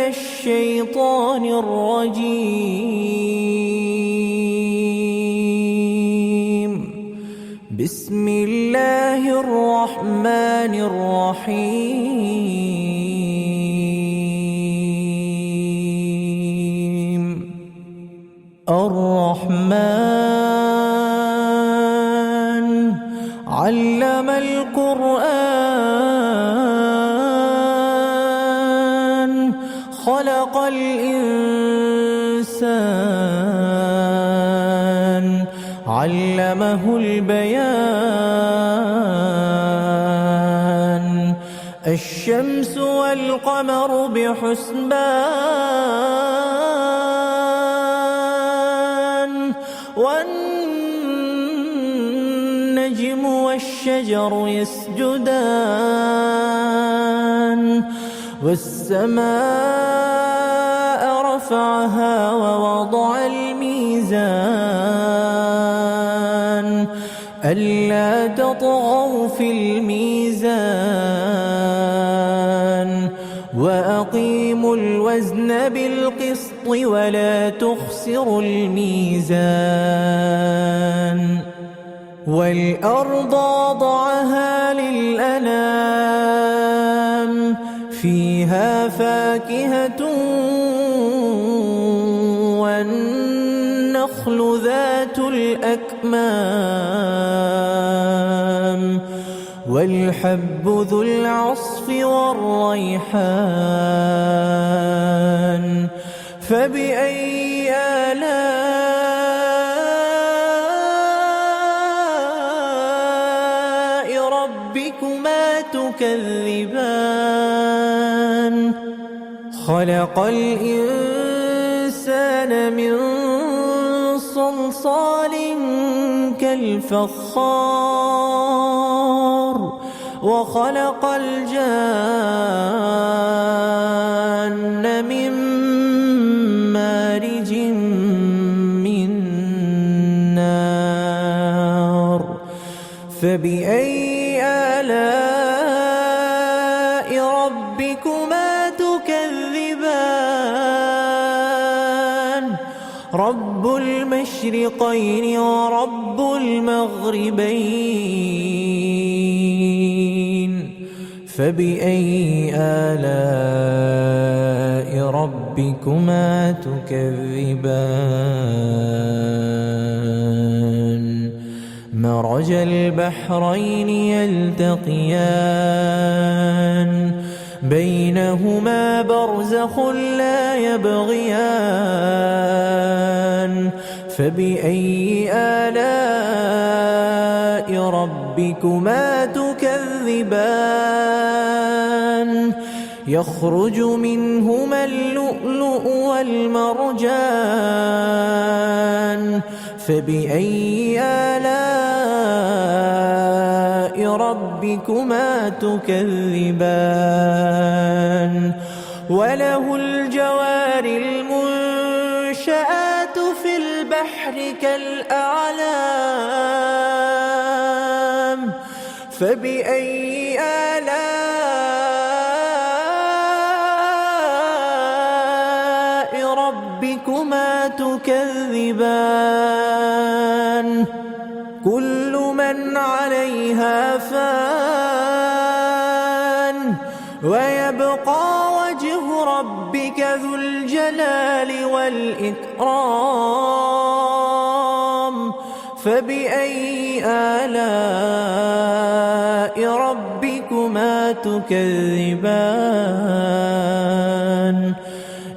الشيطان الرجيم. بسم الله الرحمن الرحيم. الرحمن علم القرآن خلق الإنسان علمه البيان. الشمس والقمر بحسبان والنجم والشجر يسجدان. والسماء رفعها ووضع الميزان ألا تطغوا في الميزان وأقيموا الوزن بالقسط ولا تخسروا الميزان. والأرض وضعها للأنام فيها فاكهة والنخل ذات الأكمام والحب ذو العصف والريحان. فبأي آلاء ربكما تكذبان؟ خلق الإنسان من صلصال كالفخار وخلق الجان من مارج من نار. فبأي آلاء ربكما تكذبان؟ رب المشرقين ورب المغربين. فبأي آلاء ربكما تكذبان؟ مرج البحرين يلتقيان بينهما برزخ لا يبغيان. فبأي آلاء ربكما تكذبان؟ يخرج منهما اللؤلؤ والمرجان. فبأي آلاء ربكما تكذبان؟ وله الجوار المنشآت في البحر كالأعلام. فبأي آلاء ربكما تكذبان؟ كل من عليها فان ويبقى وجه ربك ذو الجلال والإكرام. فبأي آلاء ربكما تكذبان؟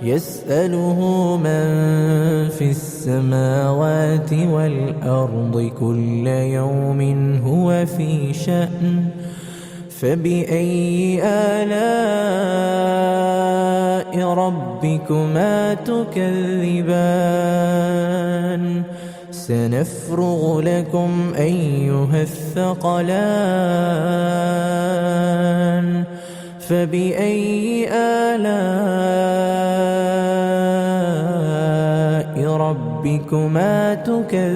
يسأله من في السماوات والأرض كل يوم هو في شأن. فبأي آلاء ربكما تكذبان؟ سنفرغ لكم أيها الثقلان. فبأي آلاء ربكما تكذبان؟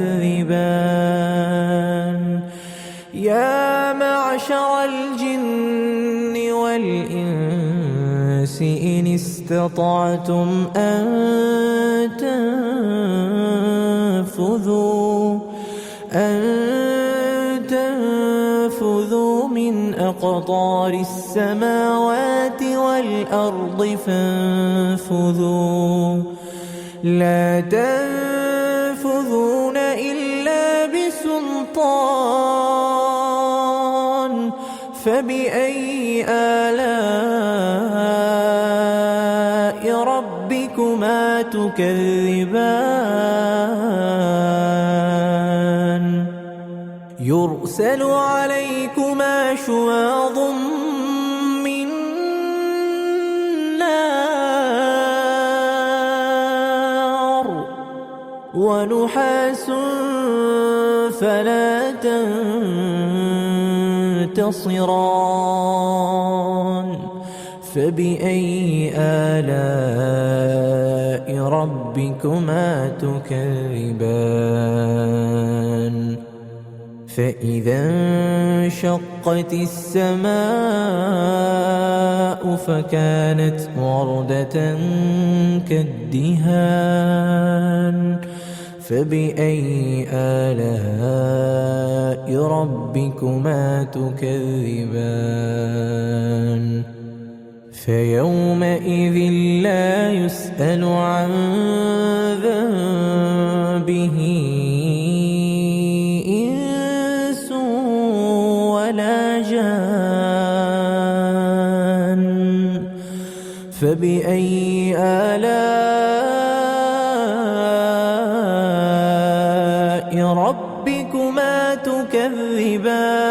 يا معشر الجن والإنس الناس إن استطعتم أن تنفذوا من أقطار السماوات والأرض فانفذوا لا تنفذون إلا بسلطان فبأي آلاء ربكما تكذبان يرسل عليكما شواظ من نار ونحاس فلا تنتصران فبأي آلاء ربكما تكذبان فإذا انشقت السماء فكانت وردة كالدهان فبأي آلاء ربكما تكذبان فيومئذ لا يسأل عن ذنبه إنس ولا جان فبأي آلاء ربكما تكذبان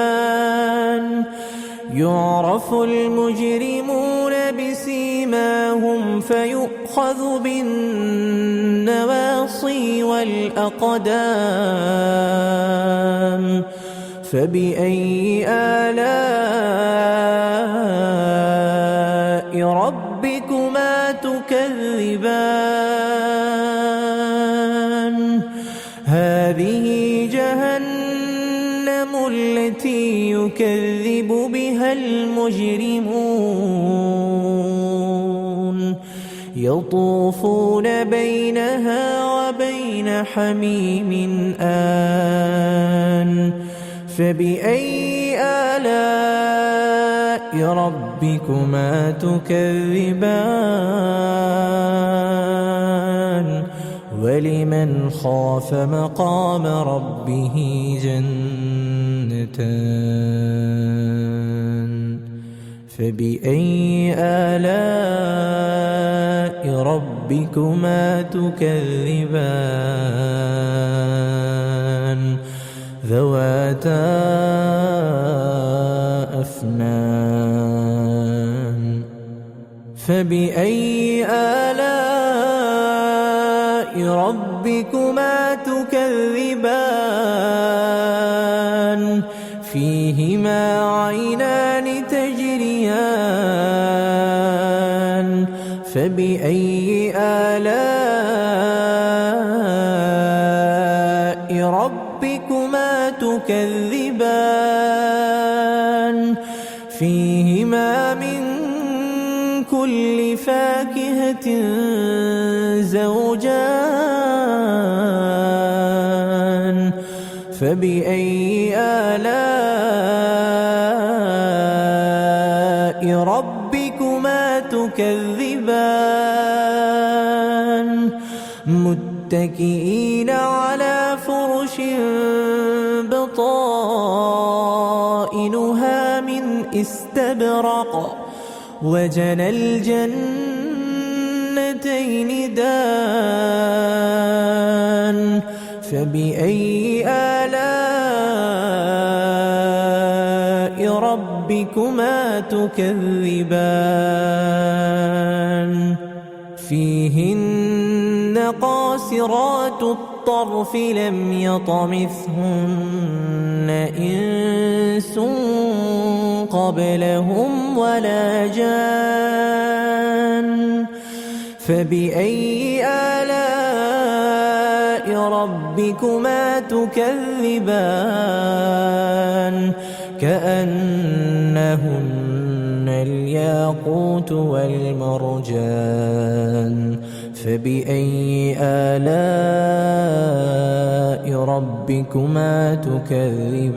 يعرف المجرمون بسيماهم فيؤخذ بالنواصي والأقدام فبأي آلاء ربكما تكذبان هذه جهنم التي يكذب بها المجرمون يطوفون بينها وبين حميم آن فبأي آلاء ربكما تكذبان ولمن خاف مقام ربه جنتان فبأي آلاء ربكما تكذبان ذواتا أفنان فبأي آلاء ربكما تكذبان فيهما عينان تجريان فبأي آلاء ربكما تكذبان فيهما من كل فاكهة زوجان فبأي آلاء ربكما تكذبان متكئين على فرش بطائنها من استبرق وجنى الجنتين دان فبأي آلاء ربكما تكذبان فيهن قاصرات الطرف لم يطمثهن إنس قبلهم ولا جان فبأي آلاء ربكما تكذبان كأنهن الياقوت والمرجان فبأي آلاء ربكما تكذبان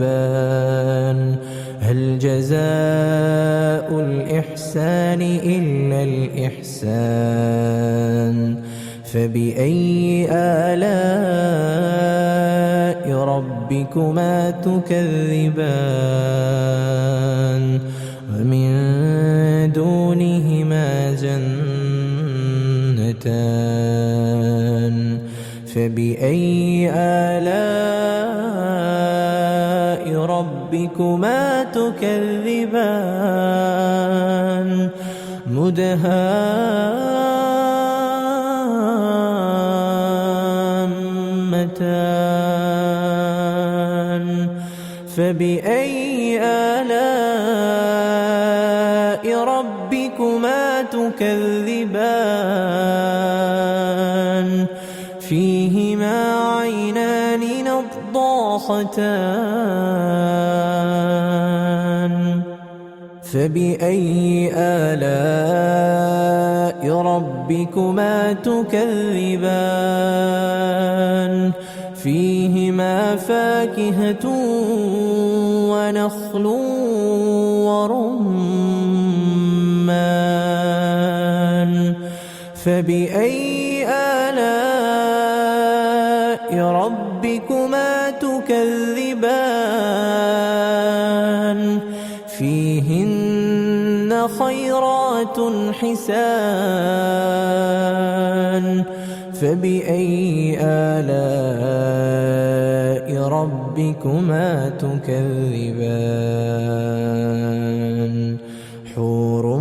هل جزاء الإحسان إلا الإحسان فبأي آلاء ربكما تكذبان ومن دونهما جنتان فبأي آلاء ربكما تكذبان مدهامتان فبأي آلاء ربكما تكذبان فيهما عينان نضاختان فبأي آلاء ربكما تكذبان فيهما فاكهة ونخل ورمان فبأي آلاء ربكما تكذبان فيهن خيرات حسان فبأي آلاء ربكما تكذبان حور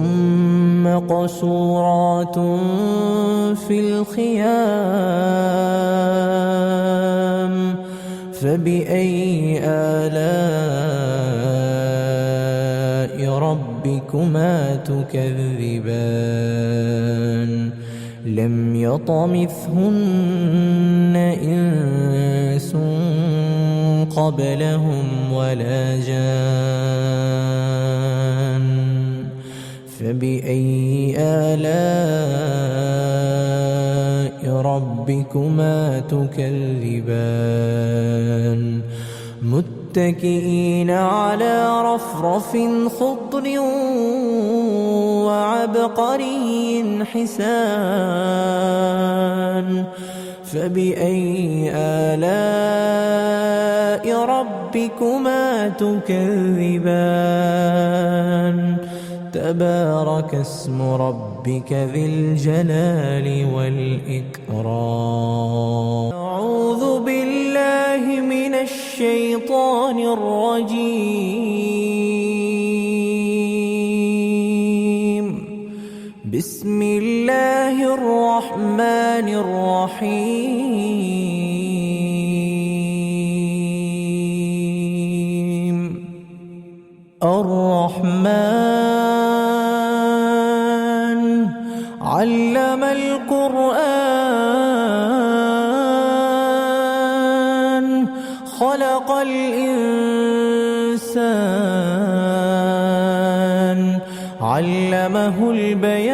مقصورات في الخيام فبأي آلاء ربكما تكذبان لم يطمثهن إنس قبلهم ولا جان فبأي آلاء ربكما تكذبان متكئين على رفرف خضر وعبقري حسان فبأي آلاء ربكما تكذبان تبارك اسم ربك ذي الجلال والإكرام أعوذ بالله من الشيطان الرجيم بسم الله الرحمن الرحيم الرحمن علم القرآن خلق الإنسان علمه البيان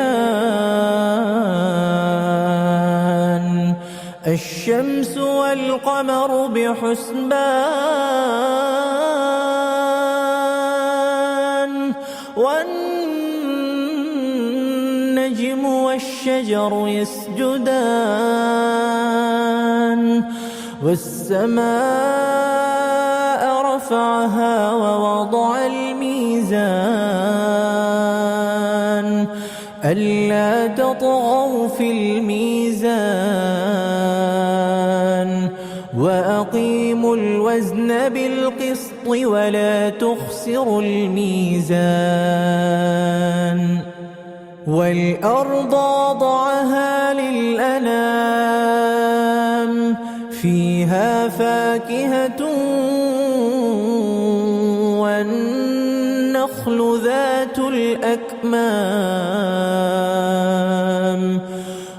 الشمس والقمر بحسبان والنجم والشجر يسجدان والسماء رفعها ووضع الميزان ألا تطغوا في الميزان وأقيموا الوزن بالقسط ولا تخسروا الميزان والأرض وضعها للأنام فيها فاكهة والنخل ذات الأكمام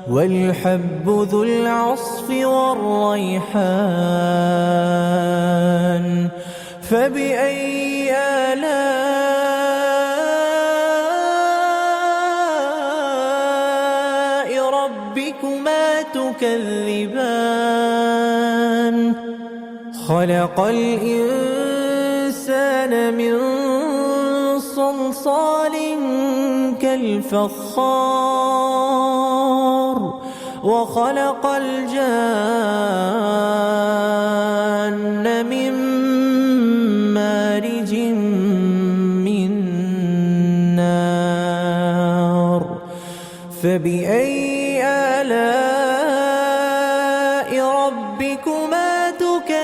والحب ذو العصف والريحان فبأي آلاء ربكما تكذبان خلق الإنسان من صلصال كالفخار وخلق الجان من مارج من نار فبأي آلاء ربكما تكذبان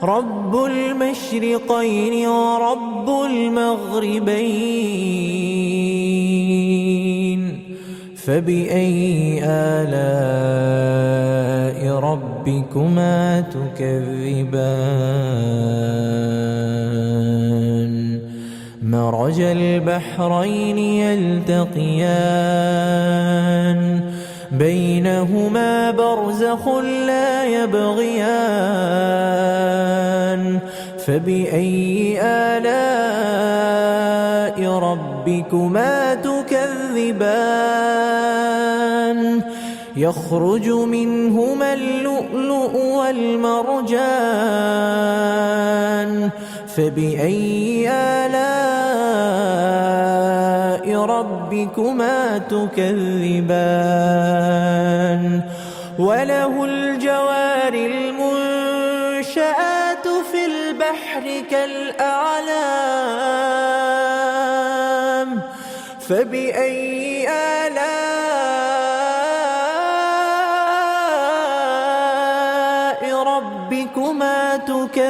رب المشرقين ورب المغربين فبأي آلاء ربكما تكذبان مرج البحرين يلتقيان بينهما برزخ لا يبغيان فبأي آلاء ربكما تكذبان يخرج منهما اللؤلؤ والمرجان فبأي آلاء ربكما تكذبان وله الجوار المنشآت في البحر كالأعلام فبأي آلاء ربكما تكذبان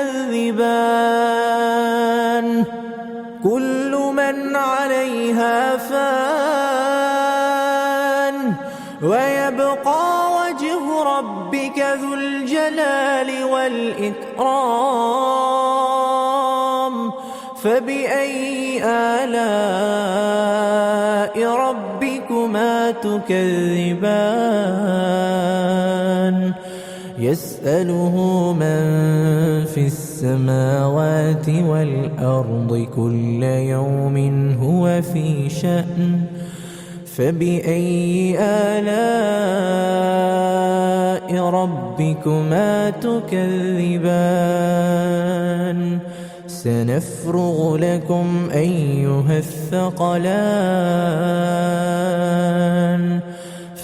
كل من عليها فان ويبقى وجه ربك ذو الجلال والإكرام فبأي آلاء ربكما تكذبان يسأله من في السماوات والأرض كل يوم هو في شأن فبأي آلاء ربكما تكذبان سنفرغ لكم أيها الثقلان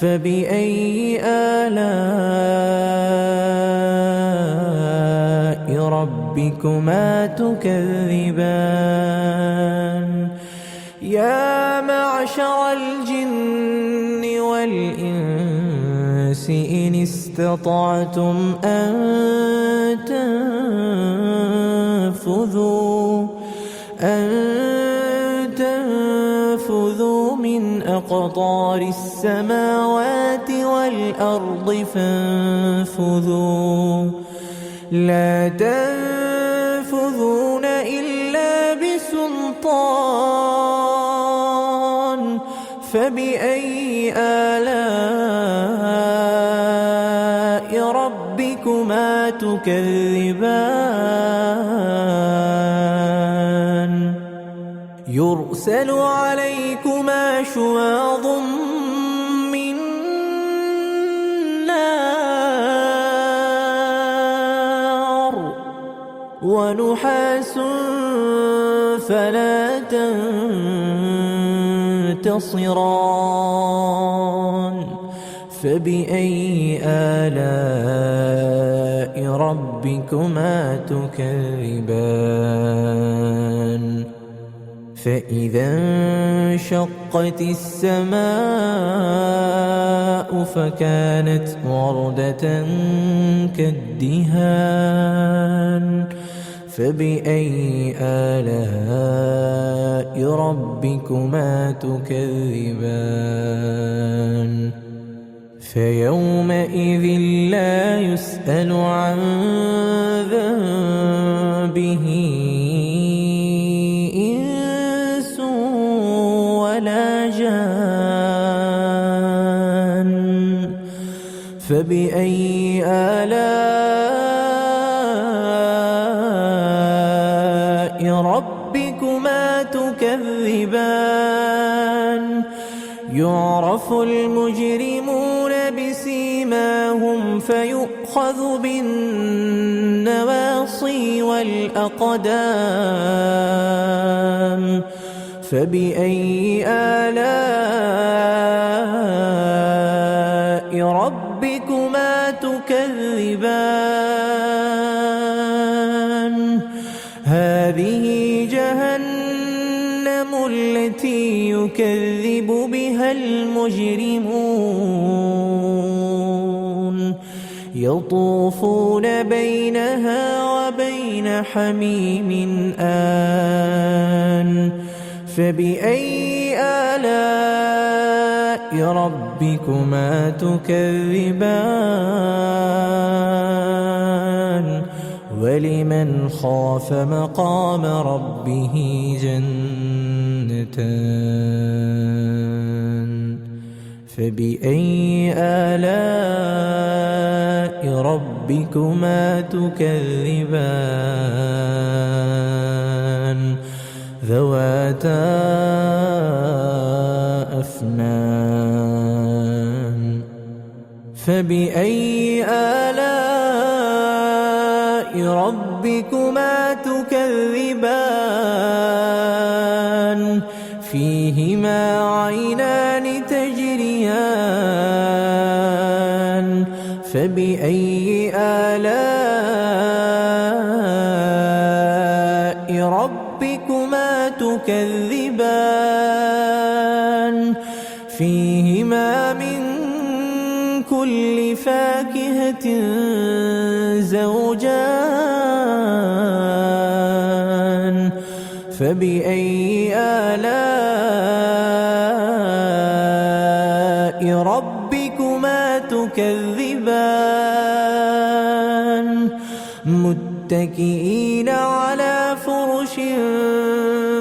فبأي آلاء ربكما تكذبان يا معشر الجن والإنس إن استطعتم أن تنفذوا من أقطار السماوات والأرض فانفذوا لا تنفذون إلا بسلطان فبأي آلاء ربكما تكذبان يرسل عليكما شواظ من نار ونحاس فلا تنتصران فبأي آلاء ربكما تكذبان فإذا انشقت السماء فكانت وردة كالدهان فبأي آلاء ربكما تكذبان فيومئذ لا يسأل عن ذنبه إنس ولا جان فبأي آلاء ربكما تكذبان يعرف المجرمون بسيماهم فيؤخذ بالنواصي والأقدام فبأي آلاء ربكما تكذبان هذه جهنم التي يكذب بها المجرمون يطوفون بينها وبين حميم آن فبأي آلاء ربكما تكذبان ولمن خاف مقام ربه جنتان فبأي آلاء ربكما تكذبان ذواتا أفنان فبأي آلاء ربكما تكذبان فيهما عينان تجريان فبأي آلاء ربكما تكذبان فيهما من كل فاكهة زوجان فبأي آلاء ربكما تكذبان متكئين على فرش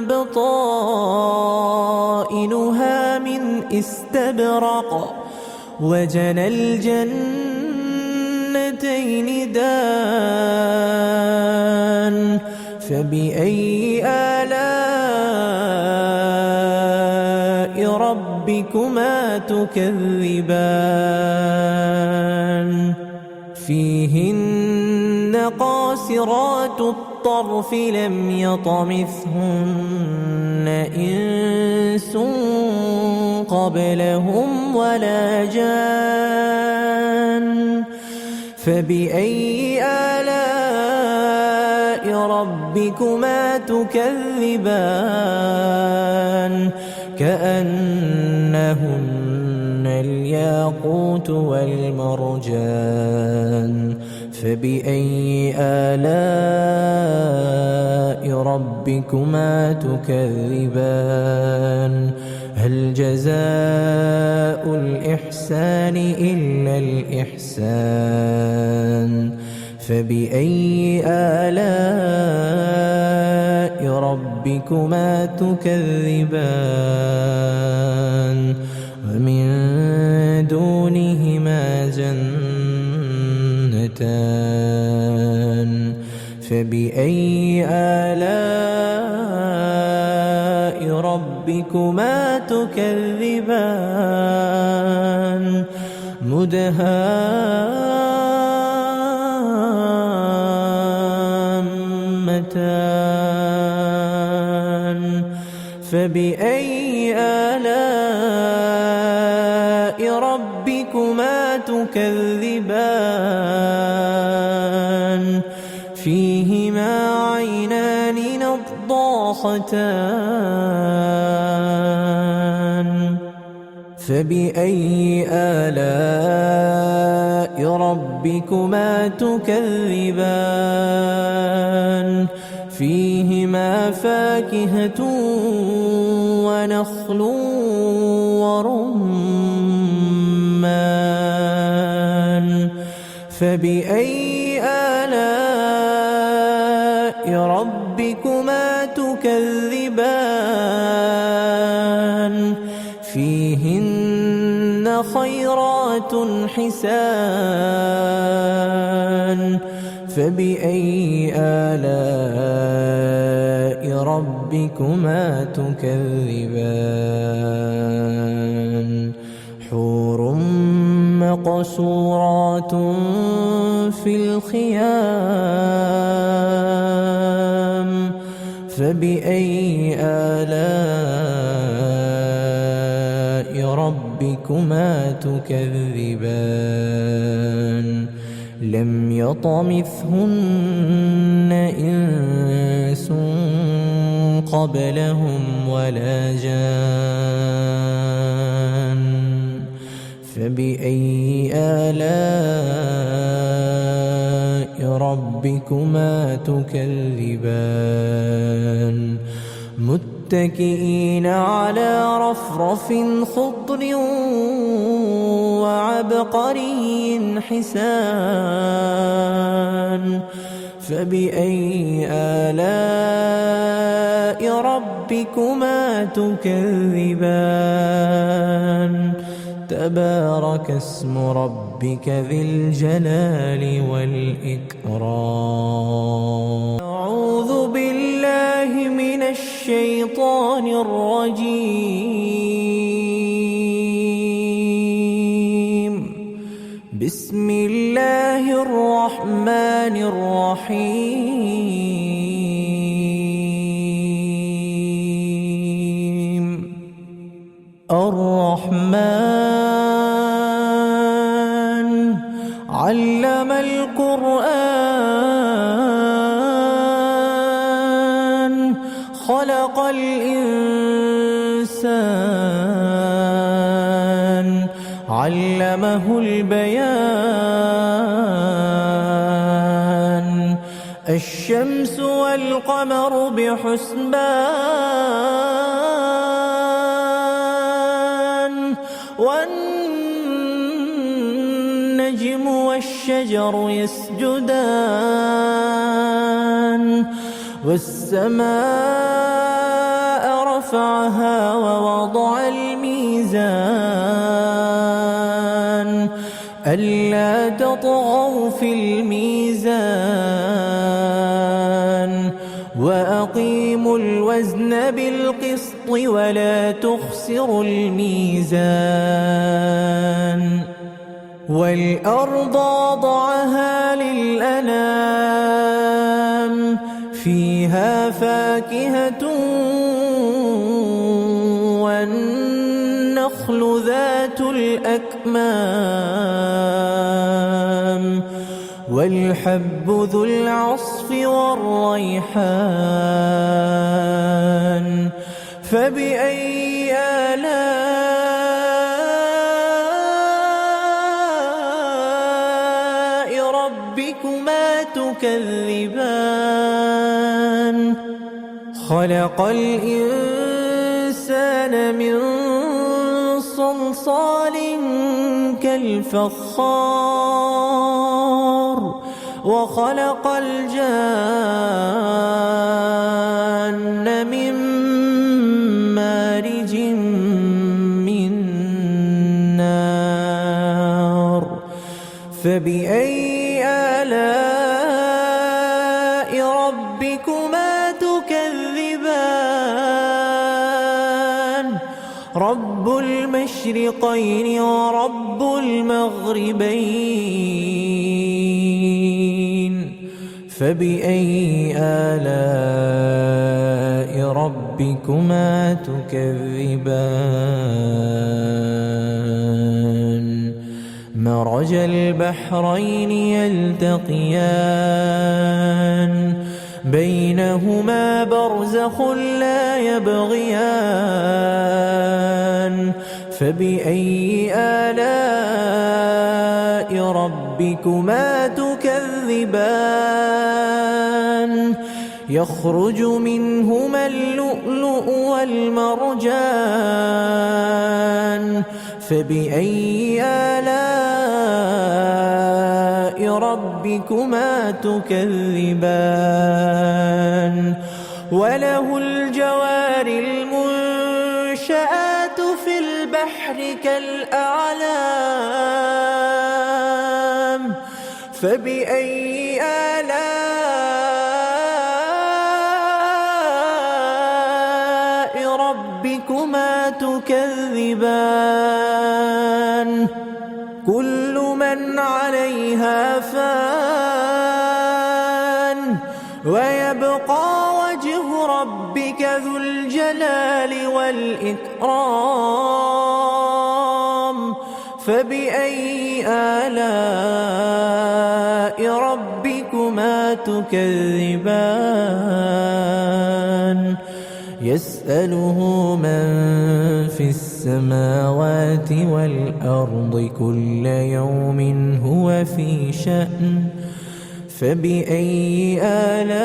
بطائنها من استبرق وجنى الجنتين دان فبأي آلاء ربكما تكذبان فيهن قاصرات الطرف لم يطمثهن إنس قبلهم ولا جان فبأي آلاء ربكما تكذبان كأنهن الياقوت والمرجان فبأي آلاء ربكما تكذبان هل جزاء الإحسان إلا الإحسان فبأي آلاء ربكما تكذبان ومن دونهما جنتان فبأي آلاء ربكما تكذبان مدهامتان فبأي آلاء ربكما تكذبان فيهما عينان نضاختان فبأي آلاء ربكما تكذبان فيهما فاكهة ونخل ورمان فبأي آلاء ربكما تكذبان فيهن خيرات حسان فبأي آلاء ربكما تكذبان مقصورات في الخيام فبأي آلاء ربكما تكذبان لم يطمثهن إنس قبلهم ولا جان فبأي آلاء ربكما تكذبان متكئين على رفرف خضر وعبقري حسان فبأي آلاء ربكما تكذبان تبارك اسم ربك ذي الجلال والإكرام أعوذ بالله من الشيطان الرجيم بسم الله الرحمن الرحيم الرحمن علم القرآن خلق الإنسان علمه البيان الشمس والقمر بحسبان والنجم والشجر يسجدان والسماء رفعها ووضع الميزان ألا تطغوا في الميزان وأقيموا الوزن بالقسط ولا تخسروا الميزان والأرض وضعها للأنام فيها فاكهة والنخل ذات الأكمام والحب ذو العصف والريحان فبأي آلاء ربكما تكذبان خلق الإنسان من صلصال كالفخار وخلق الجان من مارج من نار فبأي آلاء ربكما تكذبان رب المشرقين ورب المغربين فبأي آلاء ربكما تكذبان مرج البحرين يلتقيان بينهما برزخ لا يبغيان فبأي آلاء ربكما تكذبان يخرج منهما اللؤلؤ والمرجان فبأي آلاء ربكما تكذبان وله الجوار المنشآت في البحر كالأعلام فبأي آلاء ربكما تكذبان كل من عليها فان ويبقى وجه ربك ذو الجلال والإكرام فبأي آلاء ربكما تكذبان يسأله من في السماوات والأرض كل يوم هو في شأن فبأي آلاء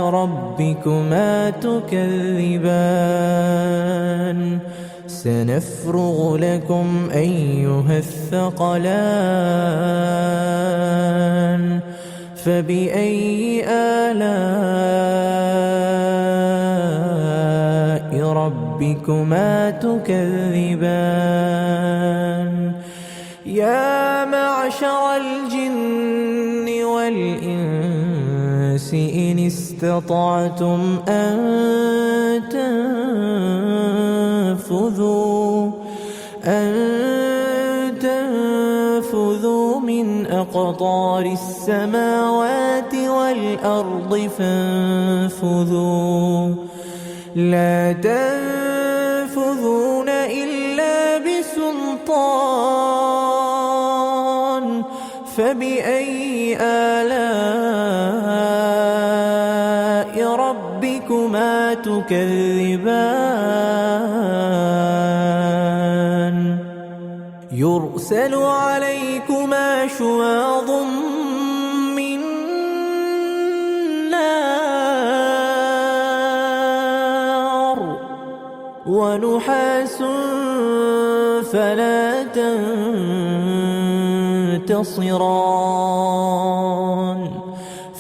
ربكما تكذبان سنفرغ لكم أيها الثقلان فبأي آلاء ربكما تكذبان يا معشر الجن والإنس إن استطعتم أن تنفذوا من أقطار السماوات والأرض فانفذوا لا تنفذون إلا بسلطان فبأي آلاء ربكما تكذبان يرسل عليكما شواظ من نار ونحاس فلا تنتصران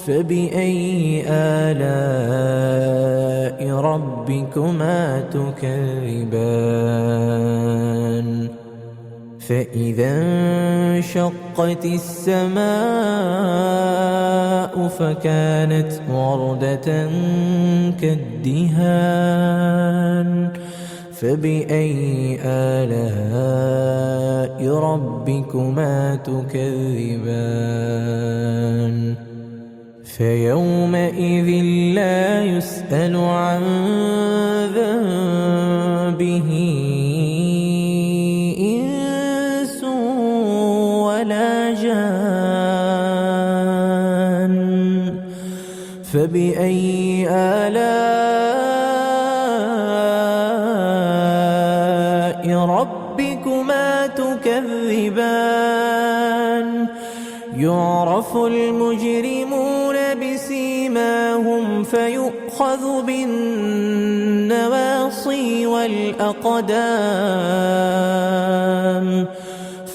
فبأي آلاء ربكما تكذبان فإذا انشقت السماء فكانت وردة كالدهان فبأي آلاء ربكما تكذبان فيومئذ لا يسأل عن ذنبه إنس ولا جان فبأي آلاء ربكما تكذبان يعرف المجرمون بسيماهم فيؤخذ بالنواصي والأقدام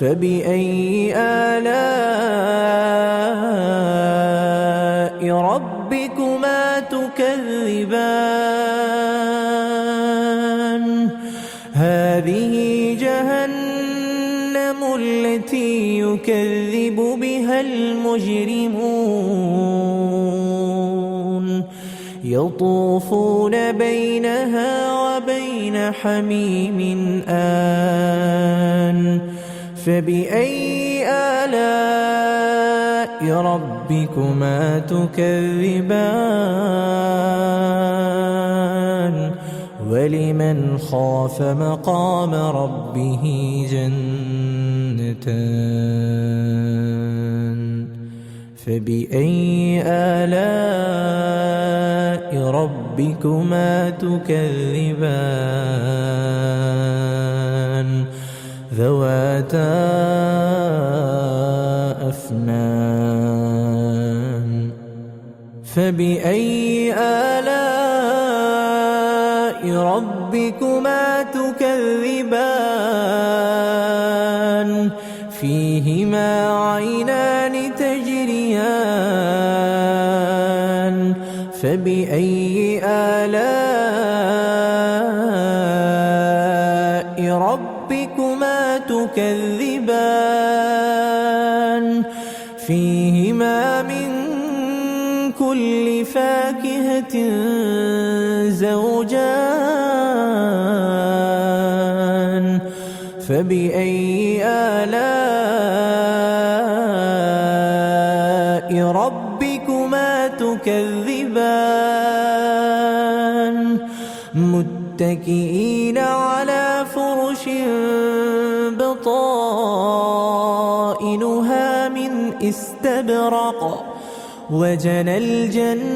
فبأي آلاء ربكما تكذبان هذه جهنم التي يكذب بها المجرمون يطوفون بينها وبين حميم آن فبأي آلاء ربكما تكذبان ولمن خاف مقام ربه جنتان فبأي آلاء ربكما تكذبان ذواتا أفنان فبأي آلاء ربكما تكذبان فيهما عينان تجريان فبأي آلاء ربكما تكذبان فيهما من كل فاكهة زوجان فبأي آلاء ربكما تكذبان متكئين على فرش بطائنها من استبرق وجنى الجنتين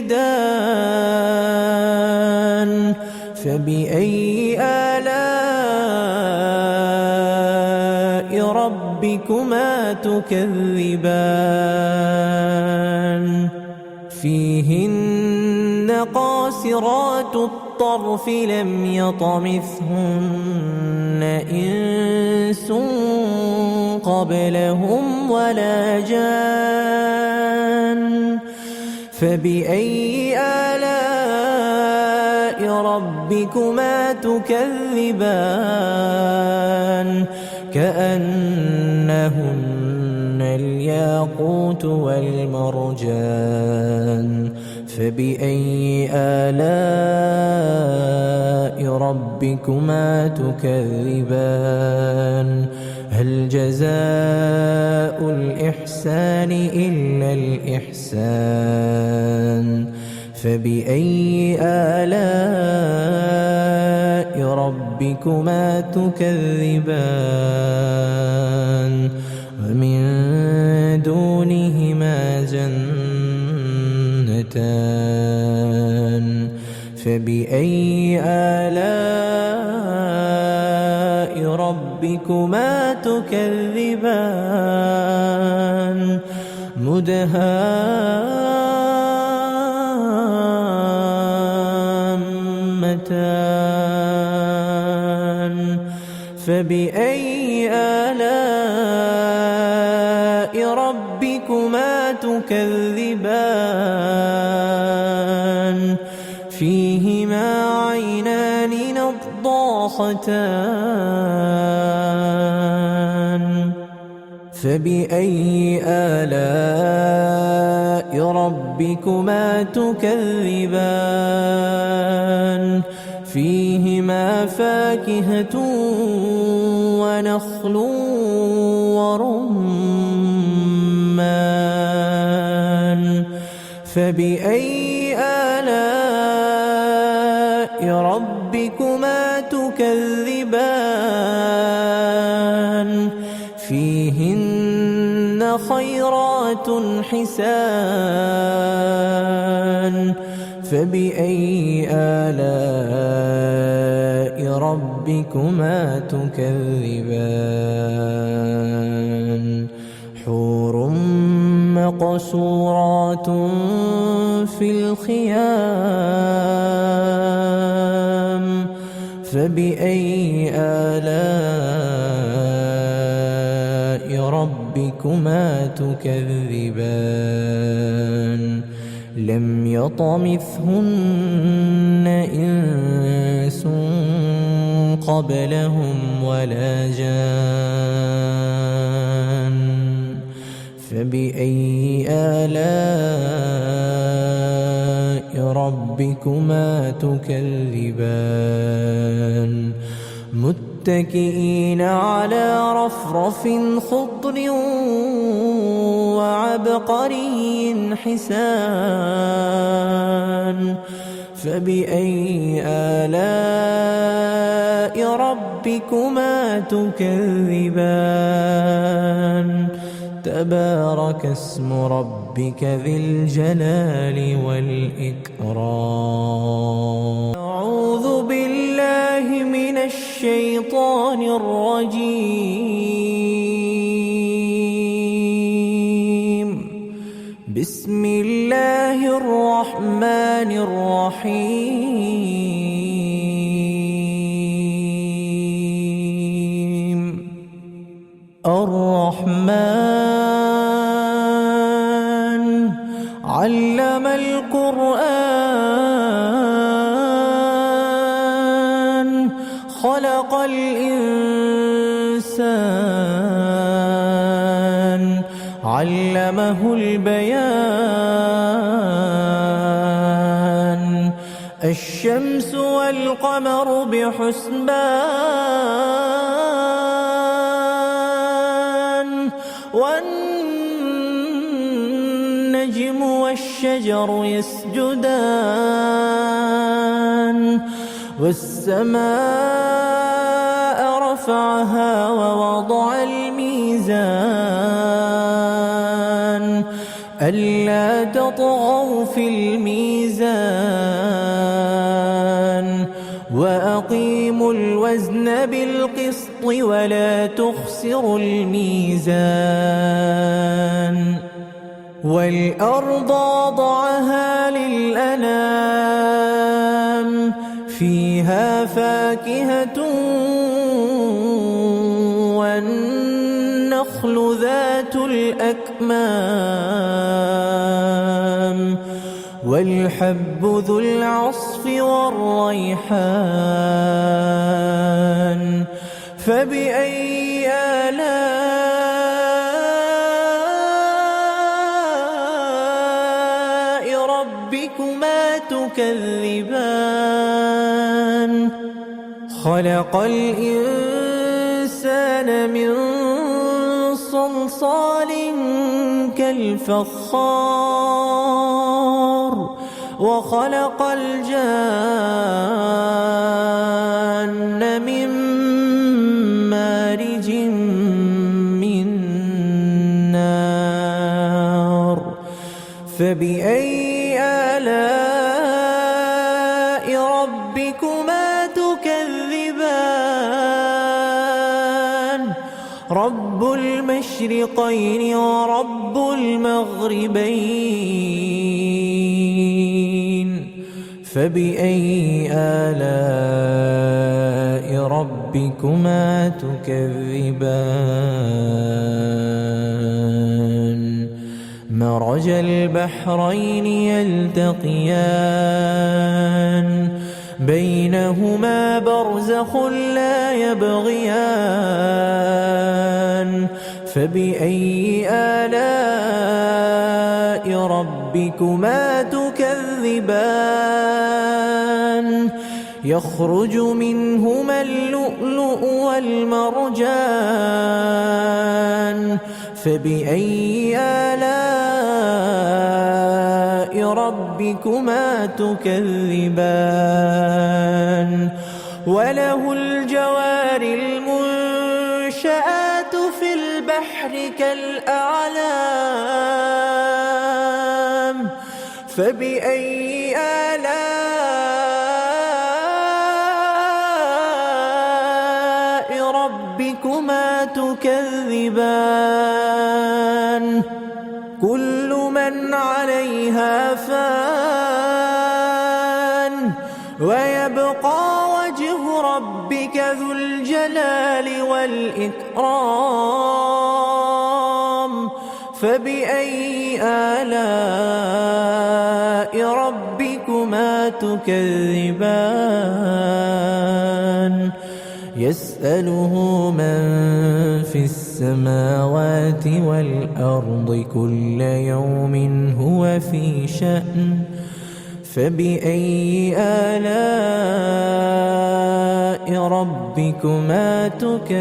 دان فبأي آلاء ربكما تكذبان فيهن قاصرات الطرف لم يطمثهن إنس قبلهم ولا جان فبأي آلاء ربكما تكذبان كأنهن الياقوت والمرجان فبأي آلاء ربكما تكذبان هل جزاء الإحسان إلا الإحسان فبأي آلاء ربكما تكذبان ومن دونهما جنتان فبأي آلاء ربكما تكذبان مدهامتان فبأي آلاء ربكما تكذبان فيهما عينان نضاختان فبأي آلاء ربكما تكذبان فيهما فاكهة ونخل ورمان فبأي آلاء ربكما تكذبان فيهن خيرات حسان فبأي آلاء ربكما تكذبان حور مقصورات في الخيام فبأي آلاء ربكما تكذبان لم يطمثهن إنس قبلهم ولا جان فبأي آلاء ربكما تكذبان متكئين على رفرف خضر وعبقري حسان فبأي آلاء ربكما تكذبان تبارك اسم ربك ذي الجلال والإكرام أعوذ بالله من الشيطان الرجيم بسم الله الرحمن الرحيم الرحمن علم القرآن خلق الإنسان علمه البيان الشمس والقمر بحسبان والنجم والشجر يسجدان والسماء رفعها ووضع الميزان ألا تطغوا في الميزان وأقيموا الوزن بالقسط ولا تخسروا الميزان والأرض وضعها للأنام فيها فاكهة والنخل ذات الأكمام والحب ذو العصف والريحان فبأي آلاء ربكما تكذبان خلق الإنسان من صلصال كالفخار وخلق الجان من مارج من نار فبأي آلاء ربكما تكذبان رب المشرقين ورب المغربين فبأي آلاء ربكما تكذبان مرج البحرين يلتقيان بينهما برزخ لا يبغيان فبأي آلاء ربكما تكذبان يخرج منهما اللؤلؤ والمرجان فبأي آلاء ربكما تكذبان وله الجوار المنشآت في البحر كالأعلام فبأي آلاء ربكما تكذبان كل من عليها فان ويبقى وجه ربك ذو الجلال والإكرام فبأي آلاء ربكما تكذبان يسأله من في السماوات والأرض كل يوم هو في شأن فبأي آلاء ربكما تكذبان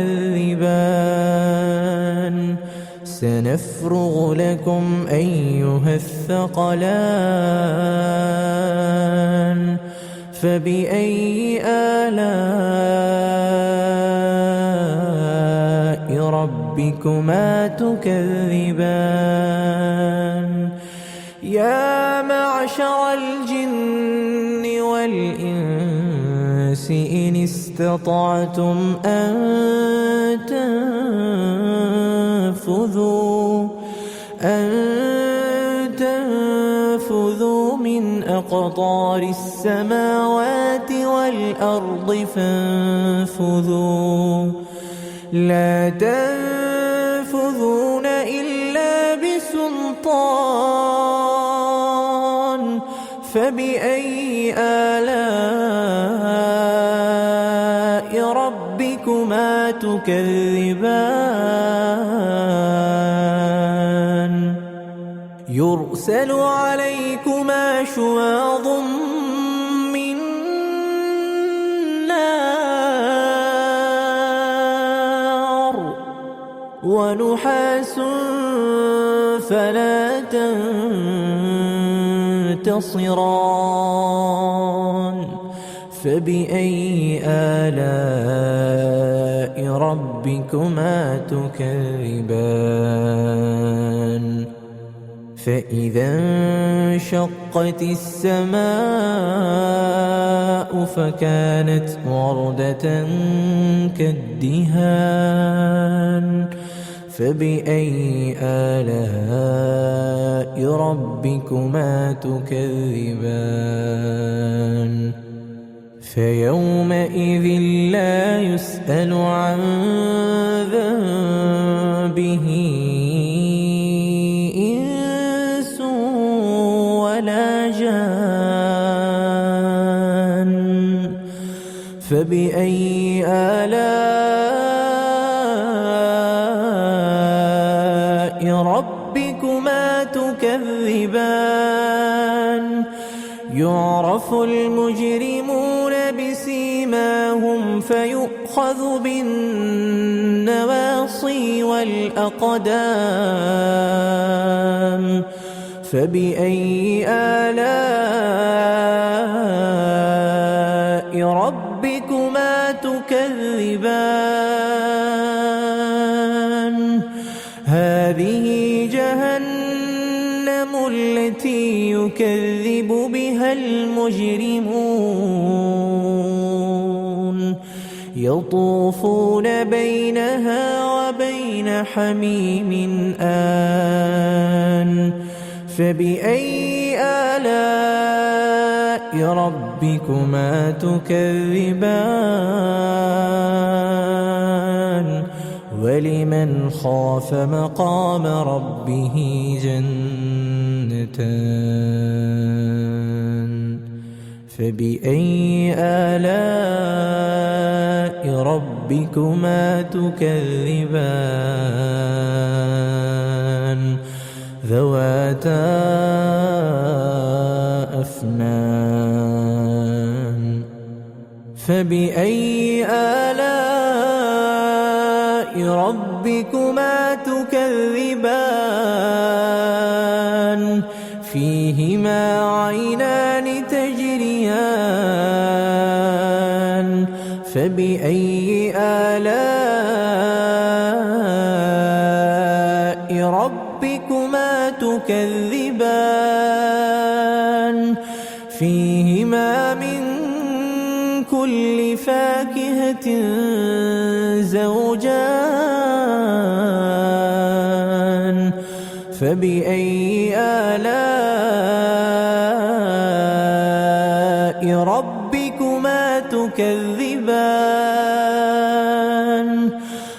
سنفرغ لكم أيها الثقلان فبأي آلاء ربكما تكذبان يا معشر الجن والإنس إن استطعتم أن تنفذوا من أقطار السماوات والأرض فانفذوا لا تنفذون إلا بسلطان فبأي آلاء ربكما تكذبان يرسل عليكما شواظ من ونحاس فلا تنتصران فبأي آلاء ربكما تكذبان فإذا انشقت السماء فكانت وردة كالدهان فبأي آلاء ربكما تكذبان فيومئذ لا يسأل عن ذنبه إنس ولا جان فبأي آلاء ربكما تكذبان يعرف المجرمون بسيماهم فيؤخذ بالنواصي والأقدام فبأي آلاء ربكما تكذبان هذه جهنم التي يكذب بها المجرمون يطوفون بينها وبين حميم آن فبأي آلاء ربكما تكذبان ولمن خاف مقام ربه جنتان فبأي آلاء ربكما تكذبان ذواتا أفنان فبأي آلاء ربكما تكذبان فيهما عينان تجريان فبأي آلاء ربكما تكذبان فيهما من كل فاكهة زوجان فبأي آلاء ربكما تكذبان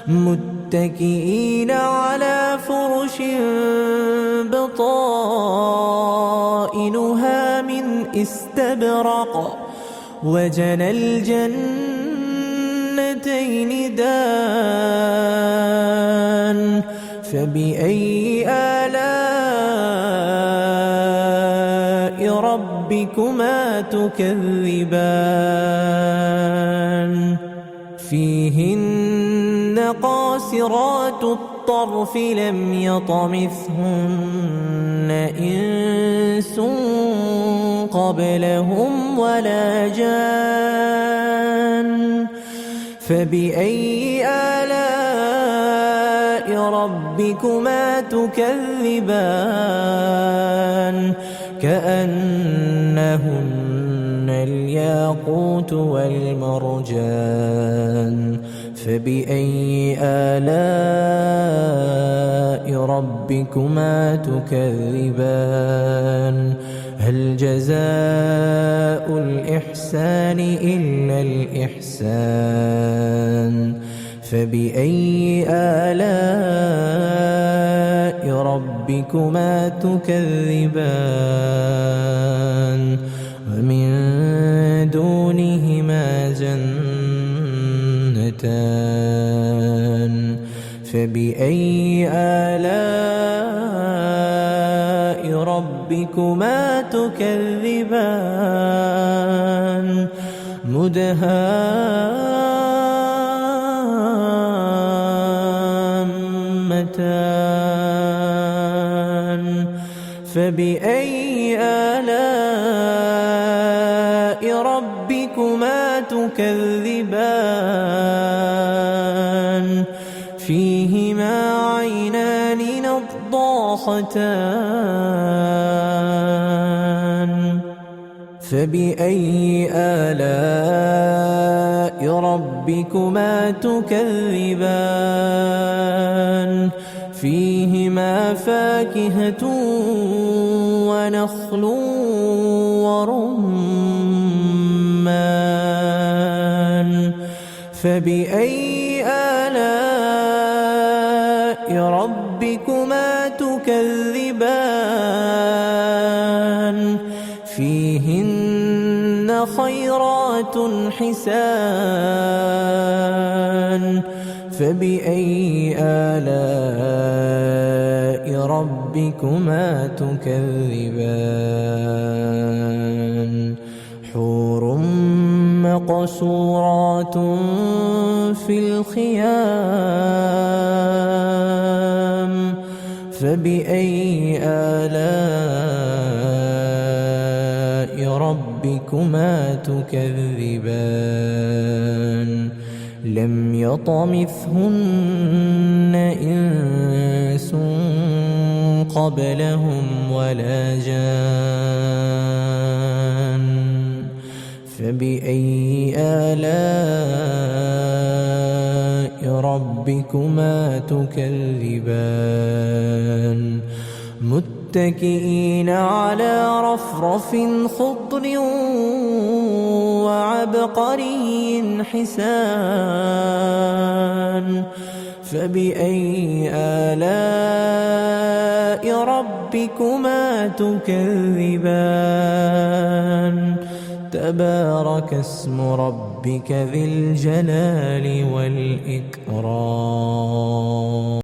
متكئين على فرش بطائنها من استبرق وجنى الجنتين دان فبأي آلاء ربكما تكذبان فيهن قاصرات الطرف لم يطمثهن إنس قبلهم ولا جان فبأي آلاء ربكما تكذبان كأنهن الياقوت والمرجان فبأي آلاء ربكما تكذبان هل جزاء الإحسان إلا الإحسان فبأي آلاء ربكما تكذبان ومن دونهما جنتان فبأي آلاء ربكما تكذبان مدهامتان فبأي آلاء ربكما تكذبان فيهما عينان نضاختان فبأي آلاء ربكما تكذبان فيهما فاكهة ونخل ورمان فبأي آلاء ربكما تكذبان فيهن خيرات حسان فبأي آلاء ربكما تكذبان حور مقصورات في الخيام فبأي آلاء ربكما تكذبان لم يطمثهن إنس قبلهم ولا جان فبأي آلاء ربكما تكذبان متكئين على رفرف خضر وعبقري حسان فبأي آلاء ربكما تكذبان تبارك اسم ربك ذي الجلال والإكرام